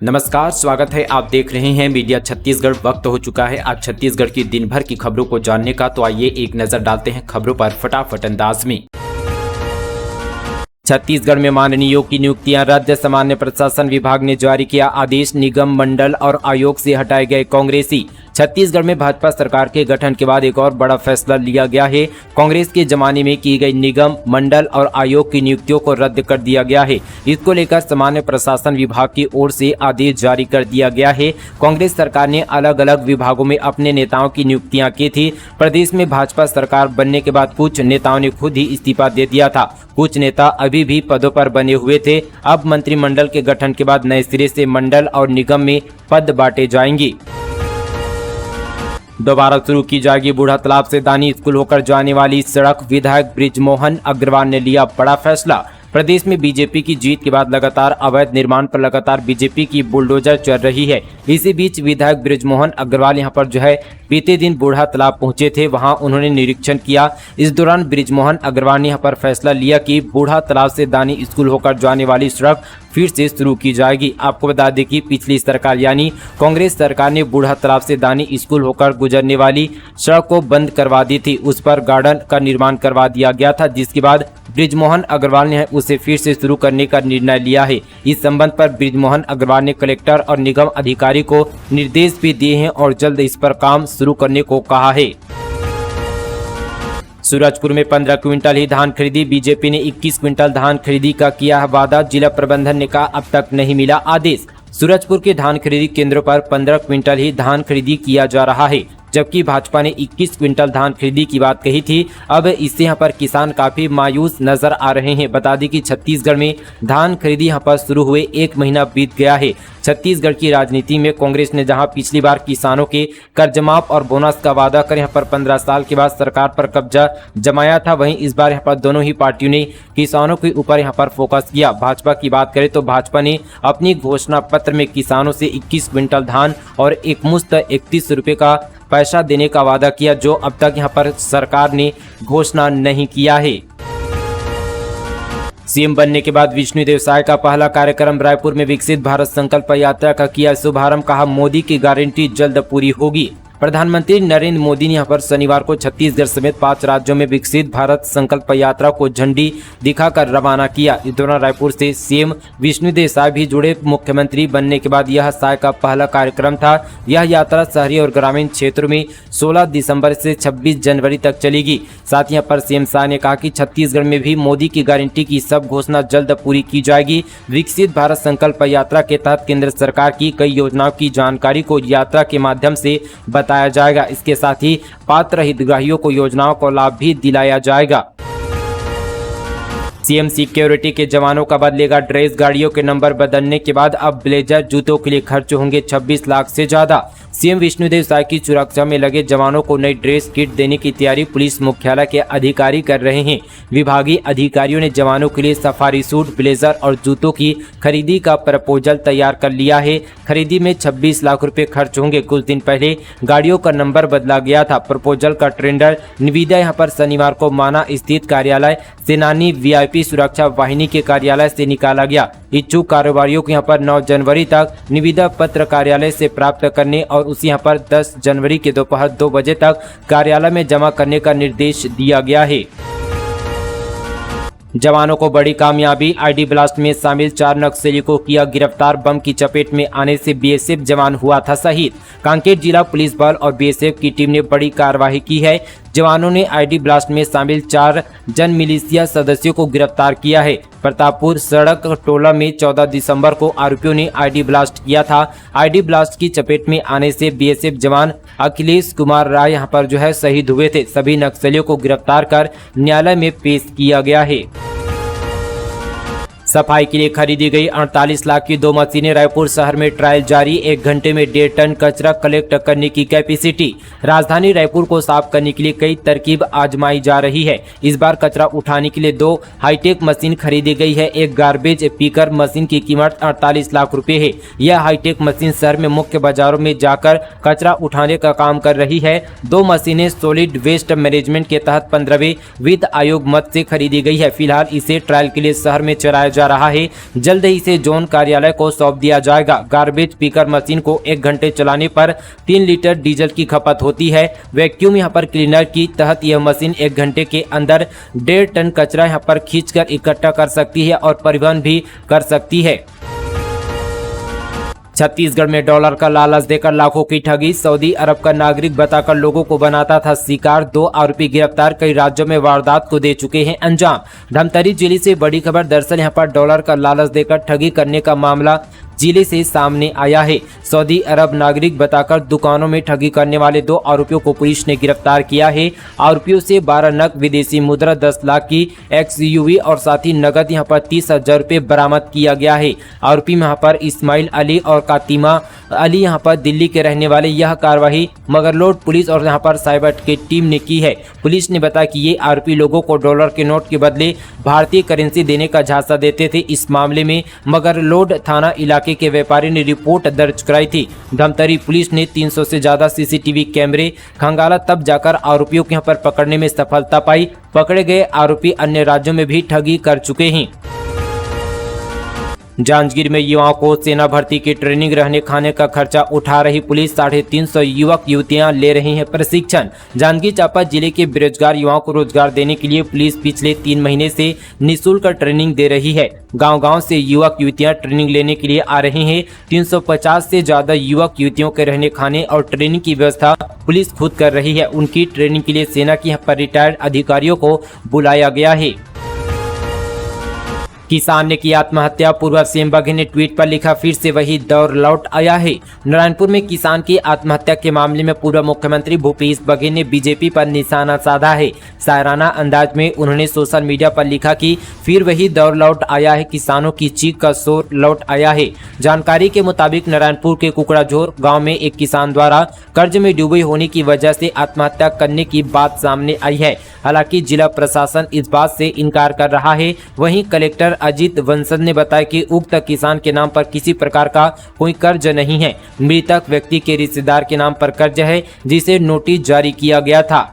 नमस्कार, स्वागत है। आप देख रहे हैं मीडिया छत्तीसगढ़। वक्त हो चुका है आज छत्तीसगढ़ की दिन भर की खबरों को जानने का, तो आइए एक नजर डालते हैं खबरों पर फटाफट अंदाज में। छत्तीसगढ़ में माननीयों की नियुक्तियां रद्द। सामान्य प्रशासन विभाग ने जारी किया आदेश। निगम, मंडल और आयोग से हटाए गए कांग्रेसी। छत्तीसगढ़ में भाजपा सरकार के गठन के बाद एक और बड़ा फैसला लिया गया है। कांग्रेस के जमाने में की गई निगम, मंडल और आयोग की नियुक्तियों को रद्द कर दिया गया है। इसको लेकर सामान्य प्रशासन विभाग की ओर से आदेश जारी कर दिया गया है। कांग्रेस सरकार ने अलग अलग विभागों में अपने नेताओं की नियुक्तियां की थी। प्रदेश में भाजपा सरकार बनने के बाद कुछ नेताओं ने खुद ही इस्तीफा दे दिया था। कुछ नेता अभी भी पदों पर बने हुए थे। अब मंत्रिमंडल के गठन के बाद नए सिरे से मंडल और निगम में पद बांटे जाएंगे। दोबारा शुरू की जाएगी बूढ़ा तालाब से दानी स्कूल होकर जाने वाली सड़क। विधायक बृजमोहन अग्रवाल ने लिया बड़ा फैसला। प्रदेश में बीजेपी की जीत के बाद लगातार अवैध निर्माण पर लगातार बीजेपी की बुलडोजर चल रही है। इसी बीच विधायक बृजमोहन अग्रवाल यहां पर जो है बीते दिन बूढ़ा तालाब पहुंचे थे, वहां उन्होंने निरीक्षण किया। इस दौरान बृजमोहन अग्रवाल ने यहां पर फैसला लिया कि बूढ़ा तालाब से दानी स्कूल होकर जाने वाली सड़क फिर से शुरू की जाएगी। आपको बता दें कि पिछली सरकार यानी कांग्रेस सरकार ने बूढ़ा तालाब से दानी स्कूल होकर गुजरने वाली सड़क को बंद करवा दी थी। उस पर गार्डन का निर्माण करवा दिया गया था, जिसके बाद बृजमोहन अग्रवाल ने उसे फिर से शुरू करने का निर्णय लिया है। इस संबंध पर बृजमोहन अग्रवाल ने कलेक्टर और निगम अधिकारी को निर्देश भी दिए हैं और जल्द इस पर काम शुरू करने को कहा है। सूरजपुर में 15 क्विंटल ही धान खरीदी। बीजेपी ने 21 क्विंटल धान खरीदी का किया वादा। जिला प्रबंधन ने कहा अब तक नहीं मिला आदेश। सूरजपुर के धान खरीदी केंद्रों पर 15 क्विंटल ही धान खरीदी किया जा रहा है, जबकि भाजपा ने 21 क्विंटल धान खरीदी की बात कही थी। अब इससे यहां पर किसान काफी मायूस नजर आ रहे हैं। बता दें कि छत्तीसगढ़ में धान खरीदी यहां पर शुरू हुए 1 महीना बीत गया है। छत्तीसगढ़ की राजनीति में कांग्रेस ने जहां पिछली बार किसानों के कर्ज माफ और बोनस का वादा कर यहां पर 15 साल के बाद सरकार पर कब्जा जमाया था, वहीं इस बार यहां पर दोनों ही पार्टियों ने किसानों के ऊपर यहां पर फोकस किया। भाजपा की बात करें तो भाजपा ने अपनी घोषणा पत्र में किसानों से 21 क्विंटल धान और एकमुश्त 31 रुपए का पैसा देने का वादा किया, जो अब तक यहां पर सरकार ने घोषणा नहीं किया है। सीएम बनने के बाद विष्णुदेव साय का पहला कार्यक्रम रायपुर में विकसित भारत संकल्प यात्रा का किया शुभारंभ। कहा मोदी की गारंटी जल्द पूरी होगी। प्रधानमंत्री नरेंद्र मोदी ने यहां पर शनिवार को छत्तीसगढ़ समेत 5 राज्यों में विकसित भारत संकल्प यात्रा को झंडी दिखाकर रवाना किया। इस दौरान रायपुर से सीएम विष्णुदेव साय भी जुड़े। मुख्यमंत्री बनने के बाद यह साय का पहला कार्यक्रम था। यह यात्रा शहरी और ग्रामीण क्षेत्रों में 16 दिसंबर से 26 जनवरी तक चलेगी। साथ ही यहाँ पर सीएम साय ने कहा कि छत्तीसगढ़ में भी मोदी की गारंटी की सब घोषणा जल्द पूरी की जाएगी। विकसित भारत संकल्प यात्रा के तहत केंद्र सरकार की कई योजनाओं की जानकारी को यात्रा के माध्यम से बताया जाएगा। इसके साथ ही पात्र हितग्राहियों को योजनाओं का लाभ भी दिलाया जाएगा। सीएम सिक्योरिटी के जवानों का बदलेगा ड्रेस। गाड़ियों के नंबर बदलने के बाद अब ब्लेजर, जूतों के लिए खर्च होंगे 26 लाख से ज्यादा। सीएम विष्णुदेव साय की सुरक्षा में लगे जवानों को नई ड्रेस किट देने की तैयारी पुलिस मुख्यालय के अधिकारी कर रहे हैं। विभागीय अधिकारियों ने जवानों के लिए सफारी सूट, ब्लेजर और जूतों की खरीदी का प्रपोजल तैयार कर लिया है। खरीदी में 26 लाख रुपए खर्च होंगे। कुछ दिन पहले गाड़ियों का नंबर बदला गया था। प्रपोजल का टेंडर निविदा यहां पर शनिवार को माना स्थित कार्यालय सेनानी वीआईपी सुरक्षा वाहिनी के कार्यालय से निकाला गया। इच्छुक कारोबारियों को यहां पर 9 जनवरी तक निविदा पत्र कार्यालय से प्राप्त करने और उसी यहां पर 10 जनवरी के दोपहर 2 बजे तक कार्यालय में जमा करने का निर्देश दिया गया है। जवानों को बड़ी कामयाबी। आईडी ब्लास्ट में शामिल 4 नक्सली को किया गिरफ्तार। बम की चपेट में आने से बीएसएफ जवान हुआ था शहीद। कांकेर जिला पुलिस बल और बीएसएफ की टीम ने बड़ी कार्रवाई की है। जवानों ने आईडी ब्लास्ट में शामिल 4 जन मिलिशिया सदस्यों को गिरफ्तार किया है। प्रतापपुर सड़क टोला में 14 दिसंबर को आरोपियों ने आईडी ब्लास्ट किया था। आईडी ब्लास्ट की चपेट में आने से बीएसएफ जवान अखिलेश कुमार राय यहां पर जो है शहीद हुए थे। सभी नक्सलियों को गिरफ्तार कर न्यायालय में पेश किया गया है। सफाई के लिए खरीदी गई 48 लाख की 2 मशीनें। रायपुर शहर में ट्रायल जारी। 1 घंटे में 1.5 टन कचरा कलेक्ट करने की कैपेसिटी। राजधानी रायपुर को साफ करने के लिए कई तरकीब आजमाई जा रही है। इस बार कचरा उठाने के लिए 2 हाईटेक मशीन खरीदी गई है। एक गार्बेज पिकर मशीन की कीमत 48 लाख रुपए है। यह हाईटेक मशीन शहर में मुख्य बाजारों में जाकर कचरा उठाने का काम कर रही है। 2 मशीनें सॉलिड वेस्ट मैनेजमेंट के तहत 15वें वित्त आयोग मद से खरीदी गई है। फिलहाल इसे ट्रायल के लिए शहर में चलाया जा रहा है। जल्द ही इसे जोन कार्यालय को सौंप दिया जाएगा। गार्बेज पिकर मशीन को 1 घंटे चलाने पर 3 लीटर डीजल की खपत होती है। वैक्यूम यहाँ पर क्लीनर की तहत यह मशीन 1 घंटे के अंदर 1.5 टन कचरा यहाँ पर खींचकर इकट्ठा कर सकती है और परिवहन भी कर सकती है। छत्तीसगढ़ में डॉलर का लालच देकर लाखों की ठगी। सऊदी अरब का नागरिक बताकर लोगों को बनाता था शिकार। 2 आरोपी गिरफ्तार। कई राज्यों में वारदात को दे चुके हैं अंजाम। धमतरी जिले से बड़ी खबर। दरअसल यहां पर डॉलर का लालच देकर ठगी करने का मामला जिले से सामने आया है। सऊदी अरब नागरिक बताकर दुकानों में ठगी करने वाले 2 आरोपियों को पुलिस ने गिरफ्तार किया है। आरोपियों से 12 नग विदेशी मुद्रा, 10 लाख की XUV और साथ ही नगद यहां पर 30,000 रुपये बरामद किया गया है। आरोपी में यहाँ पर इस्माइल अली और कातिमा अली यहाँ पर दिल्ली के रहने वाले। यह कार्रवाई मगरलोड पुलिस और यहाँ पर साइबर की टीम ने की है। पुलिस ने बताया कि ये आरोपी लोगों को डॉलर के नोट के बदले भारतीय करेंसी देने का झांसा देते थे। इस मामले में मगरलोड थाना इलाके के व्यापारी ने रिपोर्ट दर्ज कराई थी। धमतरी पुलिस ने 300 से ज्यादा CCTV कैमरे खंगाला, तब जाकर आरोपियों को यहाँ पर पकड़ने में सफलता पाई। पकड़े गए आरोपी अन्य राज्यों में भी ठगी कर चुके हैं। जांजगीर में युवाओं को सेना भर्ती की ट्रेनिंग, रहने खाने का खर्चा उठा रही पुलिस। 350 युवक युवतियां ले रही हैं प्रशिक्षण। जांजगीर चांपा जिले के बेरोजगार युवाओं को रोजगार देने के लिए पुलिस पिछले 3 महीने से निःशुल्क ट्रेनिंग दे रही है। गांव-गांव से युवक युवतियां ट्रेनिंग लेने के लिए आ रहे हैं। 350 से ज्यादा युवक युवतियों के रहने खाने और ट्रेनिंग की व्यवस्था पुलिस खुद कर रही है। उनकी ट्रेनिंग के लिए सेना के यहाँ पर रिटायर्ड अधिकारियों को बुलाया गया है। किसान ने की आत्महत्या। पूर्व सीएम बघेल ने ट्वीट पर लिखा, फिर से वही दौर लौट आया है। नारायणपुर में किसान की आत्महत्या के मामले में पूर्व मुख्यमंत्री भूपेश बघेल ने बीजेपी पर निशाना साधा है। शायराना अंदाज में उन्होंने सोशल मीडिया पर लिखा कि फिर वही दौर लौट आया है, किसानों की चीख का शोर लौट आया है। जानकारी के मुताबिक नारायणपुर के कुकड़ाझोर गाँव में एक किसान द्वारा कर्ज में डूबे होने की वजह से आत्महत्या करने की बात सामने आई है। हालांकि जिला प्रशासन इस बात से इनकार कर रहा है। वहीं कलेक्टर अजीत वंशज ने बताया कि उक्त किसान के नाम पर किसी प्रकार का कोई कर्ज नहीं है। मृतक व्यक्ति के रिश्तेदार के नाम पर कर्ज है, जिसे नोटिस जारी किया गया था।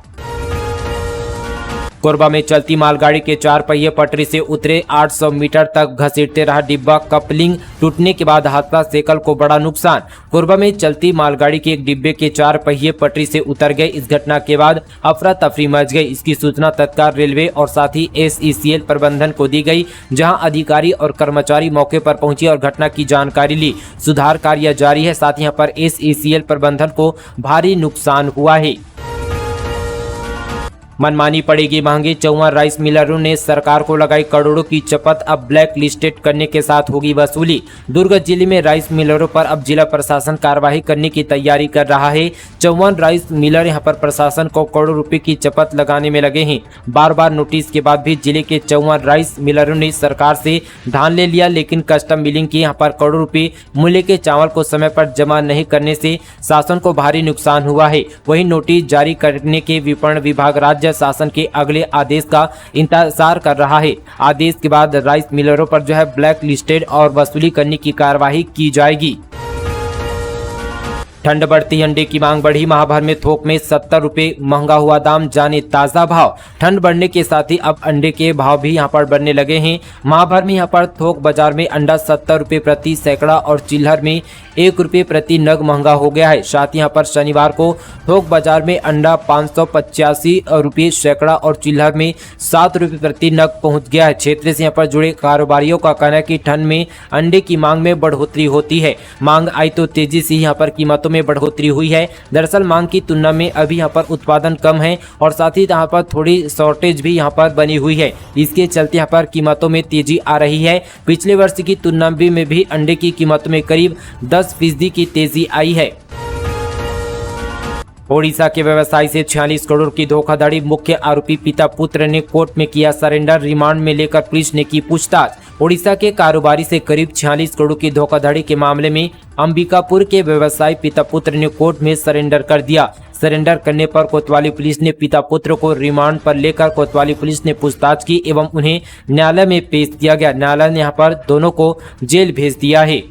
कोरबा में चलती मालगाड़ी के 4 पहिए पटरी से उतरे, 800 मीटर तक घसीटते रहा डिब्बा। कपलिंग टूटने के बाद हादसा, सेकल को बड़ा नुकसान। कोरबा में चलती मालगाड़ी के एक डिब्बे के 4 पहिए पटरी से उतर गए। इस घटना के बाद अफरा तफरी मच गई। इसकी सूचना तत्काल रेलवे और साथ ही SECL प्रबंधन को दी गई, जहां अधिकारी और कर्मचारी मौके पर पहुंचे और घटना की जानकारी ली। सुधार कार्य जारी है। साथ ही यहाँ पर SECL प्रबंधन को भारी नुकसान हुआ है। मनमानी पड़ेगी महंगी। चौहान राइस मिलरों ने सरकार को लगाई करोड़ों की चपत। अब ब्लैक लिस्टेड करने के साथ होगी वसूली। दुर्ग जिले में राइस मिलरों पर अब जिला प्रशासन कार्रवाई करने की तैयारी कर रहा है। चौहान राइस मिलर यहां पर प्रशासन को करोड़ों रुपए की चपत लगाने में लगे हैं। बार बार नोटिस के बाद भी जिले के चौहान राइस मिलरों ने सरकार से धान ले लिया, लेकिन कस्टम मिलिंग की यहाँ पर करोड़ों रुपए मूल्य के चावल को समय पर जमा नहीं करने से शासन को भारी नुकसान हुआ है। वही नोटिस जारी करने के विपणन विभाग राज्य शासन के अगले आदेश का इंतजार कर रहा है। आदेश के बाद राइस मिलरों पर जो है ब्लैक लिस्टेड और वसूली करने की कार्यवाही की जाएगी। ठंड बढ़ती, अंडे की मांग बढ़ी। माह भर में थोक में 70 रुपए महंगा हुआ दाम, जाने ताजा भाव। ठंड बढ़ने के साथ ही अब अंडे के भाव भी यहां पर बढ़ने लगे हैं। माह भर में यहां पर थोक बाजार में अंडा 70 रुपए प्रति सैकड़ा और चिल्हर में 1 रुपये प्रति नग महंगा हो गया है। साथ ही यहाँ पर शनिवार को थोक बाजार में अंडा 585 रुपये सैकड़ा और चिल्हर में 7 रुपये प्रति नग पहुंच गया है। क्षेत्र से यहाँ पर जुड़े कारोबारियों का कहना है कि ठंड में अंडे की मांग में बढ़ोतरी होती है। मांग आई तो तेजी से यहाँ पर कीमतों में बढ़ोतरी हुई है। दरअसल मांग की तुलना में अभी यहाँ पर उत्पादन कम है और साथ ही यहाँ पर थोड़ी शॉर्टेज भी यहाँ पर बनी हुई है। इसके चलते यहाँ पर कीमतों में तेजी आ रही है। पिछले वर्ष की तुलना में भी अंडे की कीमतों में करीब 10% की तेजी आई है। ओडिशा के व्यवसायी से 46 करोड़ की धोखाधड़ी। मुख्य आरोपी पिता पुत्र ने कोर्ट में किया सरेंडर। रिमांड में लेकर पुलिस ने की पूछताछ। ओडिशा के कारोबारी से करीब 46 करोड़ की धोखाधड़ी के मामले में अंबिकापुर के व्यवसायी पिता पुत्र ने कोर्ट में सरेंडर कर दिया। सरेंडर करने पर कोतवाली पुलिस ने पिता पुत्र को रिमांड पर लेकर कोतवाली पुलिस ने पूछताछ की एवं उन्हें न्यायालय में पेश किया गया। न्यायालय ने यहाँ पर दोनों को जेल भेज दिया है।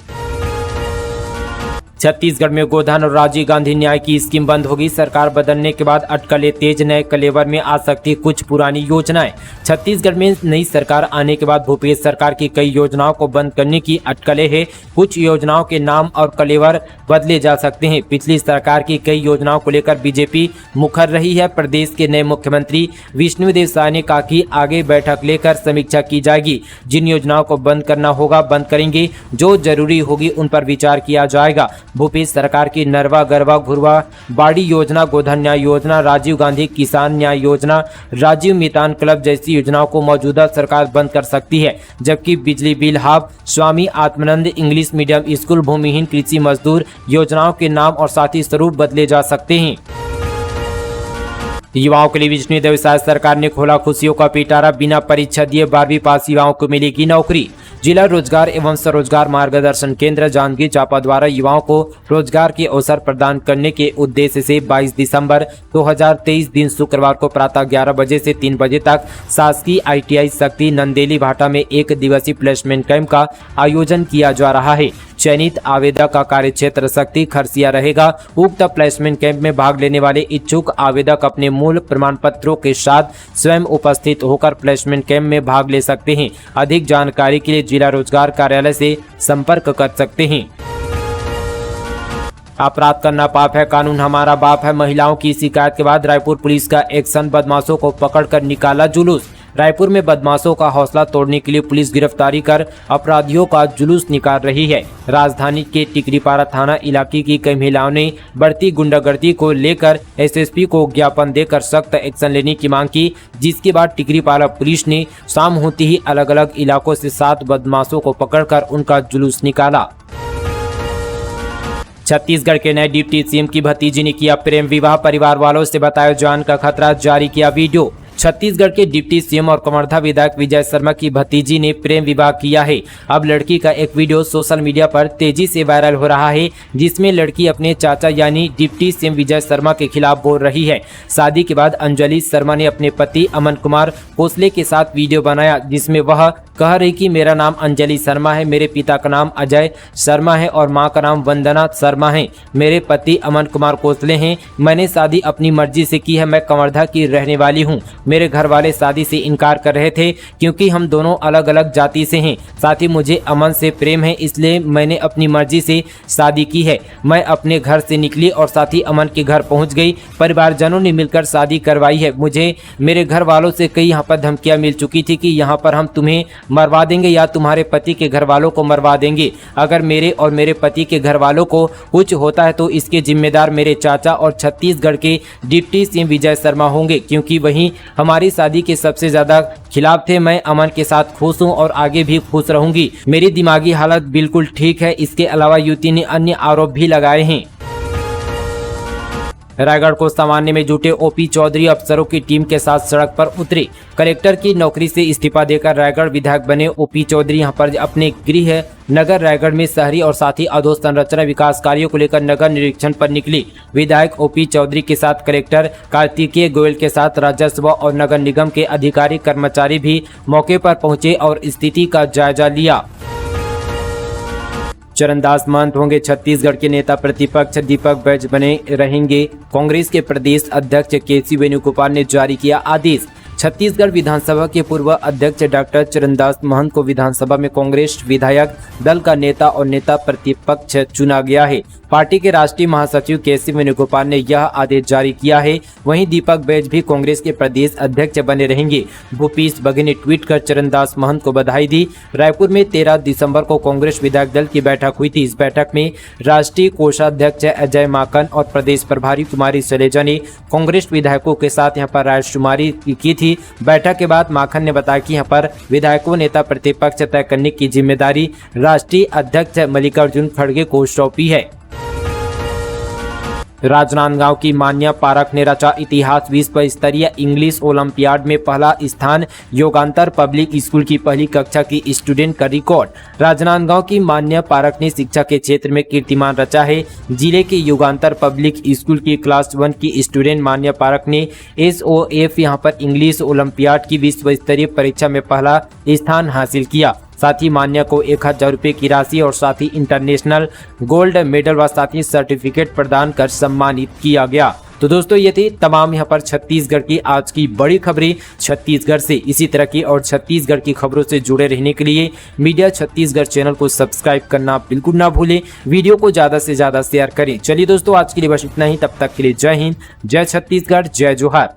छत्तीसगढ़ में गोधन और राजीव गांधी न्याय की स्कीम बंद होगी। सरकार बदलने के बाद अटकलें तेज, नए कलेवर में आ सकती कुछ पुरानी योजनाएं। छत्तीसगढ़ में नई सरकार आने के बाद भूपेश सरकार की कई योजनाओं को बंद करने की अटकलें हैं। कुछ योजनाओं के नाम और कलेवर बदले जा सकते हैं। पिछली सरकार की कई योजनाओं को लेकर बीजेपी मुखर रही है। प्रदेश के नए मुख्यमंत्री विष्णुदेव साय ने कहा कि आगे बैठक लेकर समीक्षा की जाएगी। जिन योजनाओं को बंद करना होगा बंद करेंगे, जो जरूरी होगी उन पर विचार किया जाएगा। भूपेश सरकार की नरवा गरवा घुरवा बाड़ी योजना, गोधन न्याय योजना, राजीव गांधी किसान न्याय योजना, राजीव मितान क्लब जैसी योजनाओं को मौजूदा सरकार बंद कर सकती है। जबकि बिजली bill half, Swami Atmanand English medium school, भूमिहीन कृषि मजदूर योजनाओं के नाम और साथी स्वरूप बदले जा सकते हैं। युवाओं के लिए विष्णुदेव साय सरकार ने खोला खुशियों का पिटारा। बिना परीक्षा दिए 12वीं पास युवाओं को मिलेगी नौकरी। जिला रोजगार एवं स्वरोजगार मार्गदर्शन केंद्र जांजगीर चांपा द्वारा युवाओं को रोजगार के अवसर प्रदान करने के उद्देश्य से 22 दिसंबर 2023 दिन शुक्रवार को प्रातः 11 बजे से 3 बजे तक शासकीय ITI शक्ति नंदेली भाटा में 1 दिवसीय प्लेसमेंट कैंप का आयोजन किया जा रहा है। चयनित आवेदक का कार्यक्षेत्र शक्ति खरसिया रहेगा। उक्त प्लेसमेंट कैंप में भाग लेने वाले इच्छुक आवेदक अपने मूल प्रमाण पत्रों के साथ स्वयं उपस्थित होकर प्लेसमेंट कैंप में भाग ले सकते हैं। अधिक जानकारी के लिए जिला रोजगार कार्यालय से संपर्क कर सकते हैं। अपराध करना पाप है, कानून हमारा बाप है। महिलाओं की शिकायत के बाद रायपुर पुलिस का एक्शन, बदमाशों को पकड़कर निकाला जुलूस। रायपुर में बदमाशों का हौसला तोड़ने के लिए पुलिस गिरफ्तारी कर अपराधियों का जुलूस निकाल रही है। राजधानी के टिकरीपारा थाना इलाके की कई महिलाओं ने बढ़ती गुंडागर्दी को लेकर SSP को ज्ञापन देकर सख्त एक्शन लेने की मांग की, जिसके बाद टिकरीपारा पुलिस ने शाम होते ही अलग अलग इलाकों से 7 बदमाशों को पकड़कर उनका जुलूस निकाला। छत्तीसगढ़ के नए डिप्टी CM की भतीजी ने किया प्रेम विवाह, परिवार वालों से बताया जान का खतरा, जारी किया वीडियो। छत्तीसगढ़ के डिप्टी CM और कवर्धा विधायक विजय शर्मा की भतीजी ने प्रेम विवाह किया है। अब लड़की का एक वीडियो सोशल मीडिया पर तेजी से वायरल हो रहा है, जिसमें लड़की अपने चाचा यानी डिप्टी CM विजय शर्मा के खिलाफ बोल रही है। शादी के बाद अंजलि शर्मा ने अपने पति अमन कुमार कोसले के साथ वीडियो बनाया, जिसमें वह कह रही कि मेरा नाम अंजलि शर्मा है, मेरे पिता का नाम अजय शर्मा है और मां का नाम वंदना शर्मा है। मेरे पति अमन कुमार कोसले हैं। मैंने शादी अपनी मर्जी से की है। मैं कवर्धा की रहने वाली हूं। मेरे घर वाले शादी से इनकार कर रहे थे क्योंकि हम दोनों अलग अलग जाति से हैं। साथ ही मुझे अमन से प्रेम है, इसलिए मैंने अपनी मर्जी से शादी की है। मैं अपने घर से निकली और साथ ही अमन के घर पहुंच गई। परिवारजनों ने मिलकर शादी करवाई है। मुझे मेरे घर वालों से कई यहाँ पर धमकियाँ मिल चुकी थी कि यहाँ पर हम तुम्हें मरवा देंगे या तुम्हारे पति के घर वालों को मरवा देंगे। अगर मेरे और मेरे पति के घर वालों को कुछ होता है तो इसके जिम्मेदार मेरे चाचा और छत्तीसगढ़ के डिप्टी CM विजय शर्मा होंगे, क्योंकि वही हमारी शादी के सबसे ज्यादा खिलाफ थे। मैं अमन के साथ खुश हूं और आगे भी खुश रहूंगी। मेरी दिमागी हालत बिल्कुल ठीक है। इसके अलावा युवती ने अन्य आरोप भी लगाए हैं। रायगढ़ को संवारने में जुटे OP चौधरी अफसरों की टीम के साथ सड़क पर उतरे। कलेक्टर की नौकरी से इस्तीफा देकर रायगढ़ विधायक बने OP चौधरी यहां पर अपने गृह नगर रायगढ़ में शहरी और साथ ही अधोसंरचना विकास कार्यों को लेकर नगर निरीक्षण पर निकली। विधायक OP चौधरी के साथ कलेक्टर कार्तिकेय गोयल के साथ राजस्व और नगर निगम के अधिकारी कर्मचारी भी मौके पर पहुंचे और स्थिति का जायजा लिया। चरणदास महंत होंगे छत्तीसगढ़ के नेता, प्रतिपक्ष दीपक बैज बने रहेंगे। कांग्रेस के प्रदेश अध्यक्ष KC वेणुगोपाल ने जारी किया आदेश। छत्तीसगढ़ विधानसभा के पूर्व अध्यक्ष डॉक्टर चरणदास महंत को विधानसभा में कांग्रेस विधायक दल का नेता और नेता प्रतिपक्ष चुना गया है। पार्टी के राष्ट्रीय महासचिव KC वेणुगोपाल ने यह आदेश जारी किया है। वहीं दीपक बैज भी कांग्रेस के प्रदेश अध्यक्ष बने रहेंगे। भूपेश बघेल ने ट्वीट कर चरणदास महंत को बधाई दी। रायपुर में 13 दिसंबर को कांग्रेस विधायक दल की बैठक हुई थी। इस बैठक में राष्ट्रीय कोषाध्यक्ष अजय माकन और प्रदेश प्रभारी कुमारी शैलजा ने कांग्रेस विधायकों के साथ यहां पर राजकुमारी की थी। बैठक के बाद माखन ने बताया कि यहां पर विधायकों नेता प्रतिपक्ष तय करने की जिम्मेदारी राष्ट्रीय अध्यक्ष मल्लिकार्जुन खड़गे को सौंपी है। राजनांदगांव की मान्या पारख ने रचा इतिहास। विश्व स्तरीय इंग्लिश ओलंपियाड में पहला स्थान, योगांतर पब्लिक स्कूल की पहली कक्षा की स्टूडेंट का रिकॉर्ड। राजनांदगांव की मान्या पारख ने शिक्षा के क्षेत्र में कीर्तिमान रचा है। जिले के योगांतर पब्लिक स्कूल की क्लास 1 की स्टूडेंट मान्या पारख ने SOF यहां पर इंग्लिश ओलंपियाड की विश्व स्तरीय परीक्षा में पहला स्थान हासिल किया। साथ ही मान्या को 1000 रुपये की राशि और साथ ही इंटरनेशनल गोल्ड मेडल व साथ ही सर्टिफिकेट प्रदान कर सम्मानित किया गया। तो दोस्तों ये थी तमाम यहाँ पर छत्तीसगढ़ की आज की बड़ी खबरें छत्तीसगढ़ से। इसी तरह की और छत्तीसगढ़ की खबरों से जुड़े रहने के लिए मीडिया छत्तीसगढ़ चैनल को सब्सक्राइब करना बिल्कुल ना भूलें। वीडियो को ज्यादा से ज्यादा शेयर करें। चलिए दोस्तों आज के लिए बस इतना ही। तब तक के लिए जय हिंद, जय छत्तीसगढ़, जय जोहार।